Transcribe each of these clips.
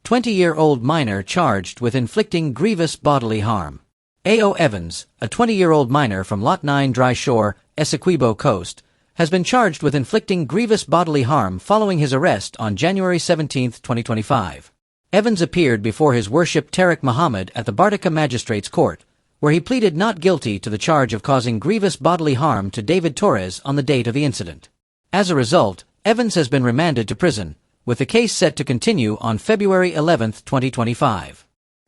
20-year-old minor charged with inflicting grievous bodily harm. A.O. Evans, a 20-year-old minor from Lot 9 Dry Shore, Essequibo Coast, has been charged with inflicting grievous bodily harm following his arrest on January 17, 2025. Evans appeared before His Worship Tariq Muhammad at the Bartica Magistrates Court, where he pleaded not guilty to the charge of causing grievous bodily harm to David Torres on the date of the incident. As a result, Evans has been remanded to prison, with the case set to continue on February 11, 2025.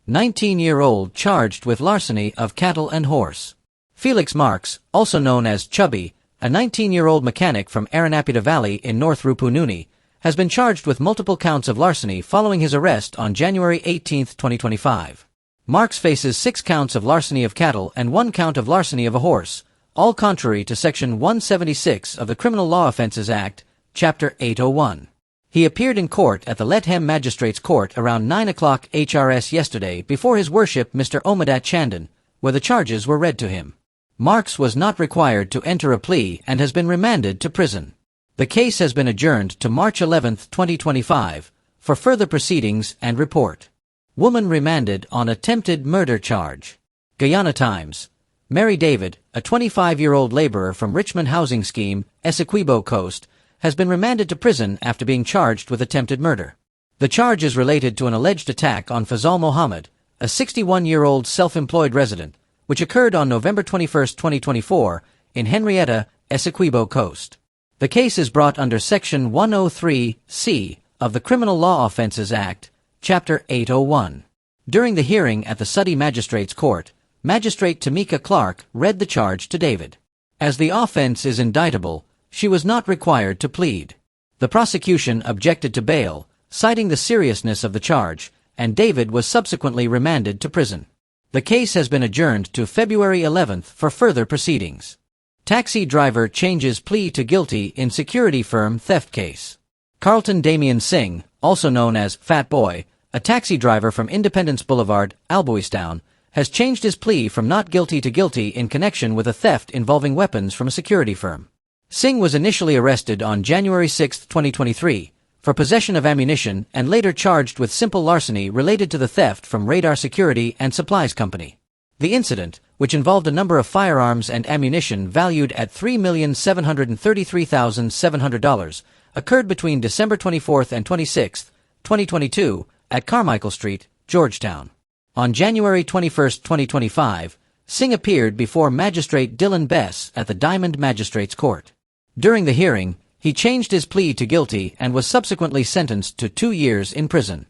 19-year-old charged with larceny of cattle and horse. Felix Marks, also known as Chubby, a 19-year-old mechanic from Aranapita Valley in North Rupununi, has been charged with multiple counts of larceny following his arrest on January 18, 2025. Marks faces 6 counts of larceny of cattle and 1 count of larceny of a horse, all contrary to Section 176 of the Criminal Law Offences Act, Chapter 801. He appeared in court at the Lethem Magistrates Court around 9 o'clock HRS yesterday before His Worship Mr. Omadat Chandan, where the charges were read to him. Marks was not required to enter a plea and has been remanded to prison. The case has been adjourned to March 11, 2025, for further proceedings and report. Woman remanded on attempted murder charge. Guyana Times. Mary David, a 25-year-old laborer from Richmond Housing Scheme, Essequibo Coast, has been remanded to prison after being charged with attempted murder. The charge is related to an alleged attack on Fazal Mohammed, a 61-year-old self-employed resident, which occurred on November 21, 2024, in Henrietta, Essequibo Coast. The case is brought under Section 103C of the Criminal Law Offences Act, Chapter 801. During the hearing at the Suddy Magistrates Court, Magistrate Tamika Clark read the charge to David. As the offense is indictable, she was not required to plead. The prosecution objected to bail, citing the seriousness of the charge, and David was subsequently remanded to prison. The case has been adjourned to February 11 for further proceedings. Taxi driver changes plea to guilty in security firm theft case. Carlton Damian Singh, also known as Fat Boy, a taxi driver from Independence Boulevard, Alboystown, has changed his plea from not guilty to guilty in connection with a theft involving weapons from a security firm. Singh was initially arrested on January 6, 2023, for possession of ammunition and later charged with simple larceny related to the theft from Radar Security and Supplies Company. The incident, which involved a number of firearms and ammunition valued at $3,733,700, occurred between December 24 and 26, 2022, at Carmichael Street, Georgetown. On January 21, 2025, Singh appeared before Magistrate Dylan Bess at the Diamond Magistrates Court. During the hearing, he changed his plea to guilty and was subsequently sentenced to 2 years in prison.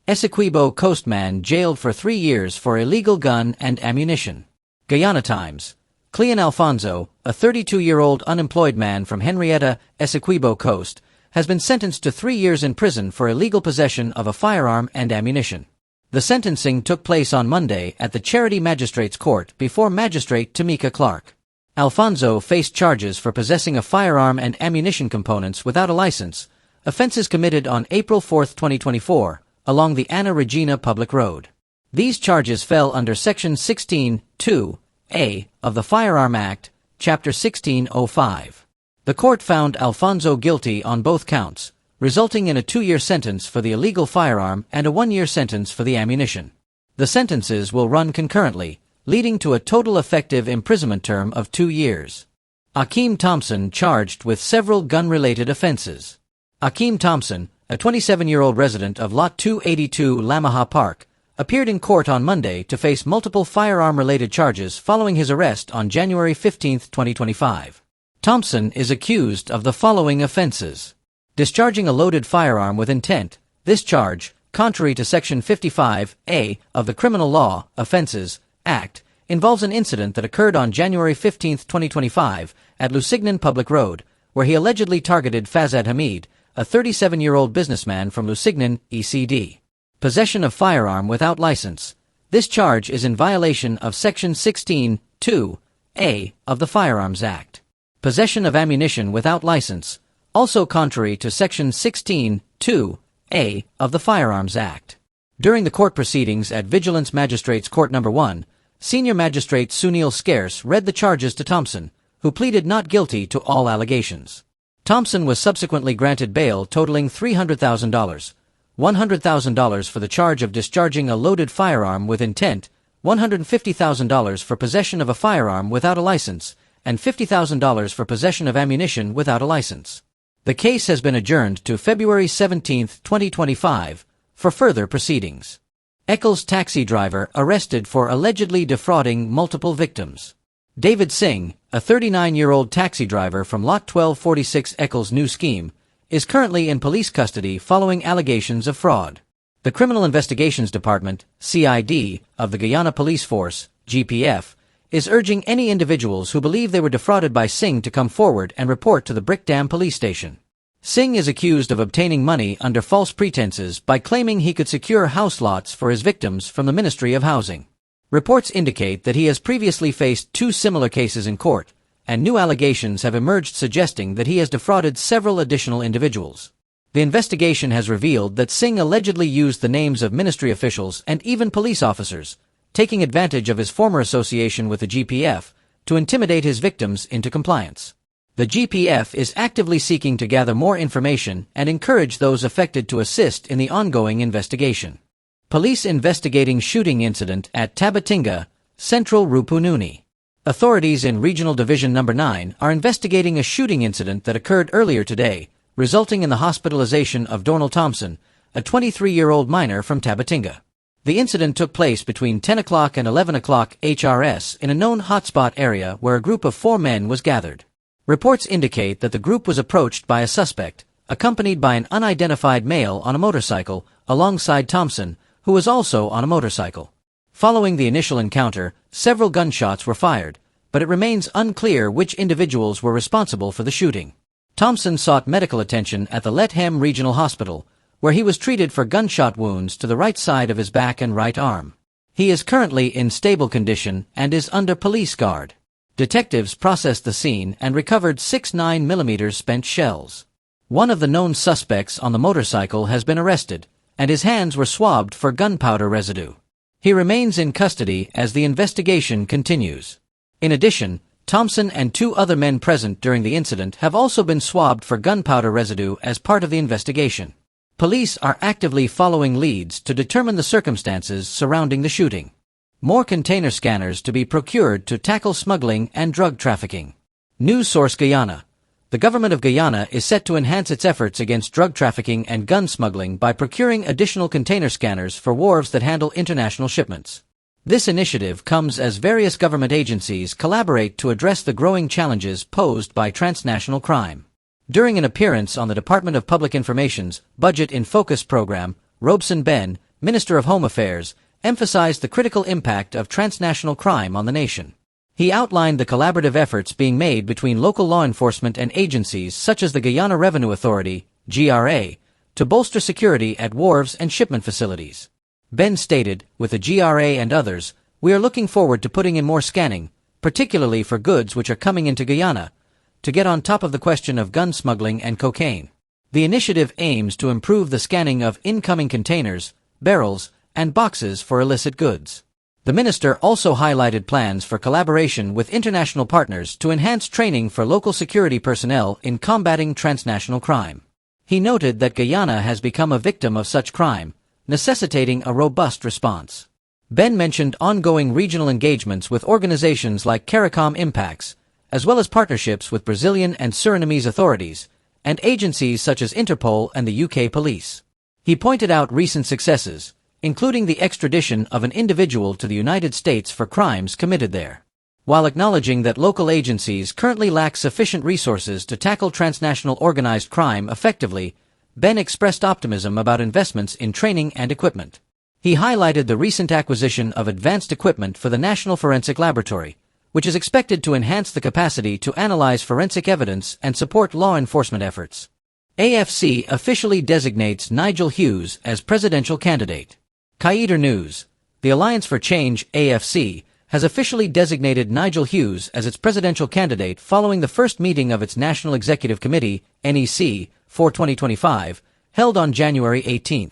Essequibo Coastman jailed for 3 years for illegal gun and ammunition. Guyana Times. Cleon Alfonso, a 32-year-old unemployed man from Henrietta, Essequibo Coast, has been sentenced to 3 years in prison for illegal possession of a firearm and ammunition. The sentencing took place on Monday at the Charity Magistrates Court before Magistrate Tamika Clark. Alfonso faced charges for possessing a firearm and ammunition components without a license, offenses committed on April 4, 2024, along the Anna Regina Public Road. These charges fell under Section 16(2)(a) of the Firearm Act, Chapter 1605. The court found Alfonso guilty on both counts, resulting in a 2-year sentence for the illegal firearm and a 1-year sentence for the ammunition. The sentences will run concurrently, leading to a total effective imprisonment term of 2 years. Akeem Thompson charged with several gun-related offenses. Akeem Thompson, a 27-year-old resident of Lot 282 Lamaha Park, appeared in court on Monday to face multiple firearm-related charges following his arrest on January 15, 2025. Thompson is accused of the following offenses. Discharging a loaded firearm with intent. This charge, contrary to Section 55(a) of the Criminal Law Offences Act, involves an incident that occurred on January 15, 2025, at Lusignan Public Road, where he allegedly targeted Fazad Hamid, a 37-year-old businessman from Lusignan, ECD. Possession of firearm without license. This charge is in violation of Section 16(2)(a) of the Firearms Act. Possession of ammunition without license, also contrary to Section 16(2)(a) of the Firearms Act. During the court proceedings at Vigilance Magistrates Court No. 1, Senior Magistrate Sunil Scarce read the charges to Thompson, who pleaded not guilty to all allegations. Thompson was subsequently granted bail totaling $300,000, $100,000 for the charge of discharging a loaded firearm with intent, $150,000 for possession of a firearm without a license, and $50,000 for possession of ammunition without a license. The case has been adjourned to February 17, 2025, for further proceedings. Eccles taxi driver arrested for allegedly defrauding multiple victims. David Singh, a 39-year-old taxi driver from Lot 1246 Eccles' new scheme, is currently in police custody following allegations of fraud. The Criminal Investigations Department, CID, of the Guyana Police Force, GPF, is urging any individuals who believe they were defrauded by Singh to come forward and report to the Brick Dam police station. Singh is accused of obtaining money under false pretenses by claiming he could secure house lots for his victims from the Ministry of Housing. Reports indicate that he has previously faced 2 similar cases in court, and new allegations have emerged suggesting that he has defrauded several additional individuals. The investigation has revealed that Singh allegedly used the names of ministry officials and even police officers, taking advantage of his former association with the GPF, to intimidate his victims into compliance. The GPF is actively seeking to gather more information and encourage those affected to assist in the ongoing investigation. Police investigating shooting incident at Tabatinga, Central Rupununi. Authorities in Regional Division No. 9 are investigating a shooting incident that occurred earlier today, resulting in the hospitalization of Thompson, a 23-year-old minor from Tabatinga. The incident took place between 10 o'clock and 11 o'clock HRS in a known hotspot area where a group of 4 men was gathered. Reports indicate that the group was approached by a suspect, accompanied by an unidentified male on a motorcycle, alongside Thompson, who was also on a motorcycle. Following the initial encounter, several gunshots were fired, but it remains unclear which individuals were responsible for the shooting. Thompson sought medical attention at the Letham Regional Hospital, where he was treated for gunshot wounds to the right side of his back and right arm. He is currently in stable condition and is under police guard. Detectives processed the scene and recovered 6 9mm spent shells. One of the known suspects on the motorcycle has been arrested, and his hands were swabbed for gunpowder residue. He remains in custody as the investigation continues. In addition, Thompson and 2 other men present during the incident have also been swabbed for gunpowder residue as part of the investigation. Police are actively following leads to determine the circumstances surrounding the shooting. More container scanners to be procured to tackle smuggling and drug trafficking. News source Guyana. The government of Guyana is set to enhance its efforts against drug trafficking and gun smuggling by procuring additional container scanners for wharves that handle international shipments. This initiative comes as various government agencies collaborate to address the growing challenges posed by transnational crime. During an appearance on the Department of Public Information's Budget in Focus program, Robeson Ben, Minister of Home Affairs, emphasized the critical impact of transnational crime on the nation. He outlined the collaborative efforts being made between local law enforcement and agencies such as the Guyana Revenue Authority, GRA, to bolster security at wharves and shipment facilities. Ben stated, with the GRA and others, we are looking forward to putting in more scanning, particularly for goods which are coming into Guyana, to get on top of the question of gun smuggling and cocaine. The initiative aims to improve the scanning of incoming containers, barrels, and boxes for illicit goods. The minister also highlighted plans for collaboration with international partners to enhance training for local security personnel in combating transnational crime. He noted that Guyana has become a victim of such crime, necessitating a robust response. Ben mentioned ongoing regional engagements with organizations like CARICOM Impacts, as well as partnerships with Brazilian and Surinamese authorities, and agencies such as Interpol and the UK Police. He pointed out recent successes, including the extradition of an individual to the United States for crimes committed there. While acknowledging that local agencies currently lack sufficient resources to tackle transnational organized crime effectively, Ben expressed optimism about investments in training and equipment. He highlighted the recent acquisition of advanced equipment for the National Forensic Laboratory, which is expected to enhance the capacity to analyze forensic evidence and support law enforcement efforts. AFC officially designates Nigel Hughes as presidential candidate. Qaeda News. The Alliance for Change, AFC, has officially designated Nigel Hughes as its presidential candidate following the first meeting of its National Executive Committee, NEC, for 2025, held on January 18.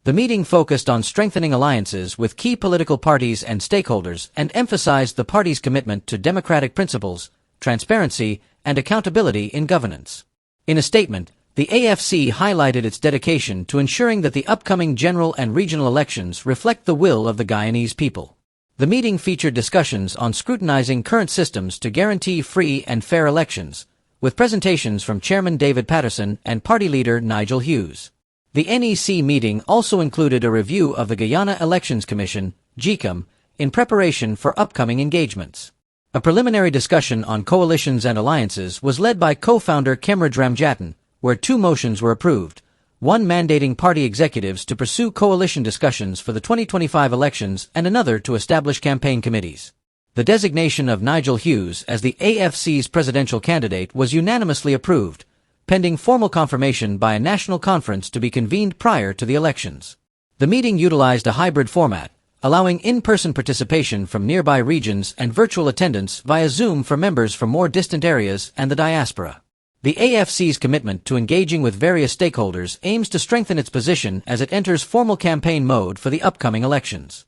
The meeting focused on strengthening alliances with key political parties and stakeholders and emphasized the party's commitment to democratic principles, transparency, and accountability in governance. In a statement, The AFC highlighted its dedication to ensuring that the upcoming general and regional elections reflect the will of the Guyanese people. The meeting featured discussions on scrutinizing current systems to guarantee free and fair elections, with presentations from Chairman David Patterson and Party Leader Nigel Hughes. The NEC meeting also included a review of the Guyana Elections Commission, GECOM, in preparation for upcoming engagements. A preliminary discussion on coalitions and alliances was led by co-founder Kemraj Ramjatan, where 2 motions were approved, one mandating party executives to pursue coalition discussions for the 2025 elections and another to establish campaign committees. The designation of Nigel Hughes as the AFC's presidential candidate was unanimously approved, pending formal confirmation by a national conference to be convened prior to the elections. The meeting utilized a hybrid format, allowing in-person participation from nearby regions and virtual attendance via Zoom for members from more distant areas and the diaspora. The AFC's commitment to engaging with various stakeholders aims to strengthen its position as it enters formal campaign mode for the upcoming elections.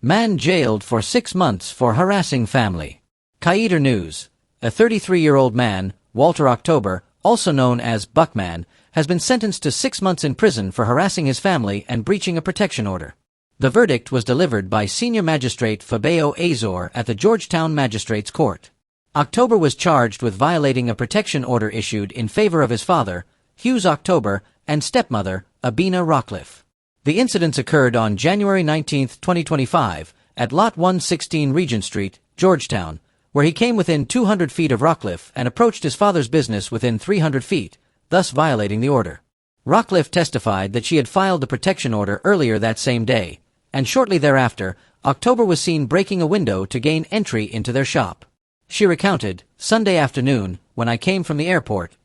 Man jailed for 6 months for harassing family. Qaeda News. A 33-year-old man, Walter October, also known as Buckman, has been sentenced to 6 months in prison for harassing his family and breaching a protection order. The verdict was delivered by Senior Magistrate Fabio Azor at the Georgetown Magistrates Court. October was charged with violating a protection order issued in favor of his father, Hughes October, and stepmother, Abina Rockcliffe. The incidents occurred on January 19, 2025, at Lot 116 Regent Street, Georgetown, where he came within 200 feet of Rockcliffe and approached his father's business within 300 feet, thus violating the order. Rockcliffe testified that she had filed the protection order earlier that same day, and shortly thereafter, October was seen breaking a window to gain entry into their shop. She recounted, "Sunday afternoon, when I came from the airport,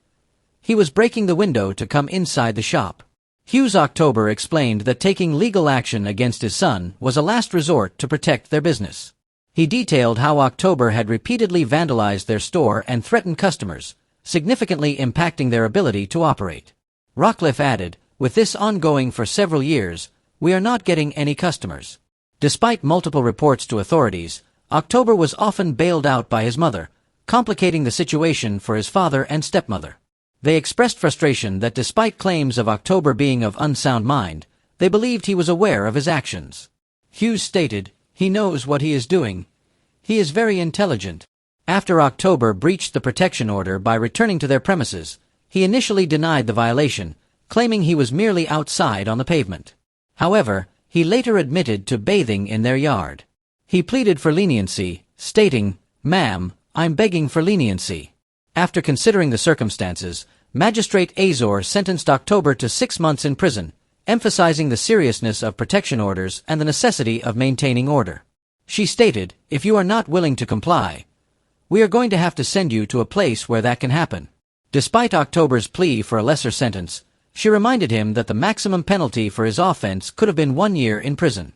he was breaking the window to come inside the shop." Hughes October explained that taking legal action against his son was a last resort to protect their business. He detailed how October had repeatedly vandalized their store and threatened customers, significantly impacting their ability to operate. Rockcliffe added, "With this ongoing for several years, we are not getting any customers." Despite multiple reports to authorities, October was often bailed out by his mother, complicating the situation for his father and stepmother. They expressed frustration that despite claims of October being of unsound mind, they believed he was aware of his actions. Hughes stated, "He knows what he is doing. He is very intelligent." After October breached the protection order by returning to their premises, he initially denied the violation, claiming he was merely outside on the pavement. However, he later admitted to bathing in their yard. He pleaded for leniency, stating, "Ma'am, I'm begging for leniency." After considering the circumstances, Magistrate Azor sentenced October to 6 months in prison, emphasizing the seriousness of protection orders and the necessity of maintaining order. She stated, "If you are not willing to comply, we are going to have to send you to a place where that can happen." Despite October's plea for a lesser sentence, she reminded him that the maximum penalty for his offense could have been 1 year in prison.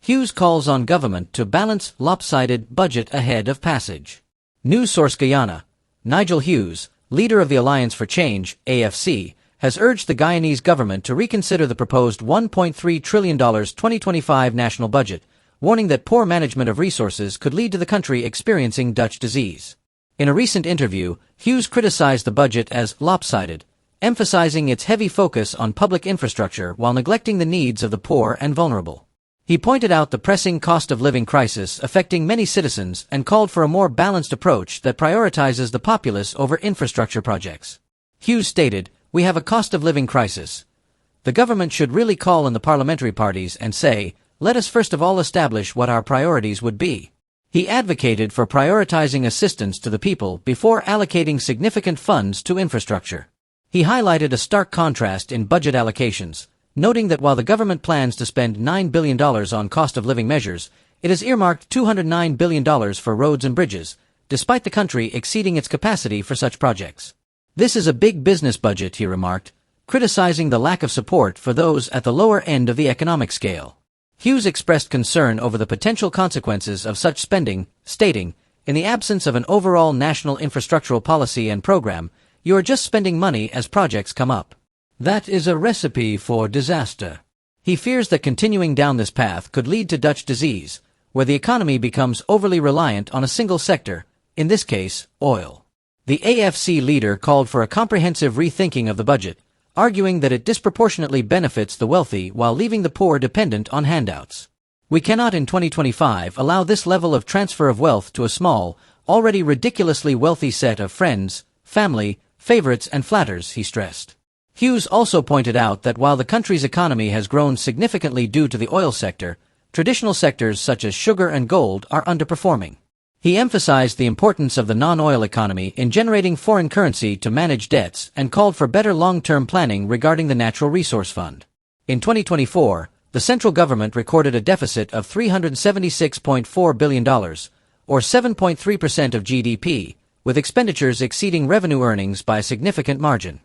Hughes calls on government to balance lopsided budget ahead of passage. News source Guyana. Nigel Hughes, leader of the Alliance for Change, AFC, has urged the Guyanese government to reconsider the proposed $1.3 trillion 2025 national budget, warning that poor management of resources could lead to the country experiencing Dutch disease. In a recent interview, Hughes criticized the budget as lopsided, emphasizing its heavy focus on public infrastructure while neglecting the needs of the poor and vulnerable. He pointed out the pressing cost of living crisis affecting many citizens and called for a more balanced approach that prioritizes the populace over infrastructure projects. Hughes stated, "We have a cost of living crisis. The government should really call on the parliamentary parties and say, let us first of all establish what our priorities would be." He advocated for prioritizing assistance to the people before allocating significant funds to infrastructure. He highlighted a stark contrast in budget allocations, noting that while the government plans to spend $9 billion on cost-of-living measures, it has earmarked $209 billion for roads and bridges, despite the country exceeding its capacity for such projects. "This is a big business budget," he remarked, criticizing the lack of support for those at the lower end of the economic scale. Hughes expressed concern over the potential consequences of such spending, stating, "In the absence of an overall national infrastructural policy and program, you are just spending money as projects come up. That is a recipe for disaster." He fears that continuing down this path could lead to Dutch disease, where the economy becomes overly reliant on a single sector, in this case, oil. The AFC leader called for a comprehensive rethinking of the budget, arguing that it disproportionately benefits the wealthy while leaving the poor dependent on handouts. We cannot in 2025 allow this level of transfer of wealth to a small, already ridiculously wealthy set of friends, family, favorites and flatters, he stressed. Hughes also pointed out that while the country's economy has grown significantly due to the oil sector, traditional sectors such as sugar and gold are underperforming. He emphasized the importance of the non-oil economy in generating foreign currency to manage debts and called for better long-term planning regarding the Natural Resource Fund. In 2024, the central government recorded a deficit of $376.4 billion, or 7.3% of GDP, with expenditures exceeding revenue earnings by a significant margin.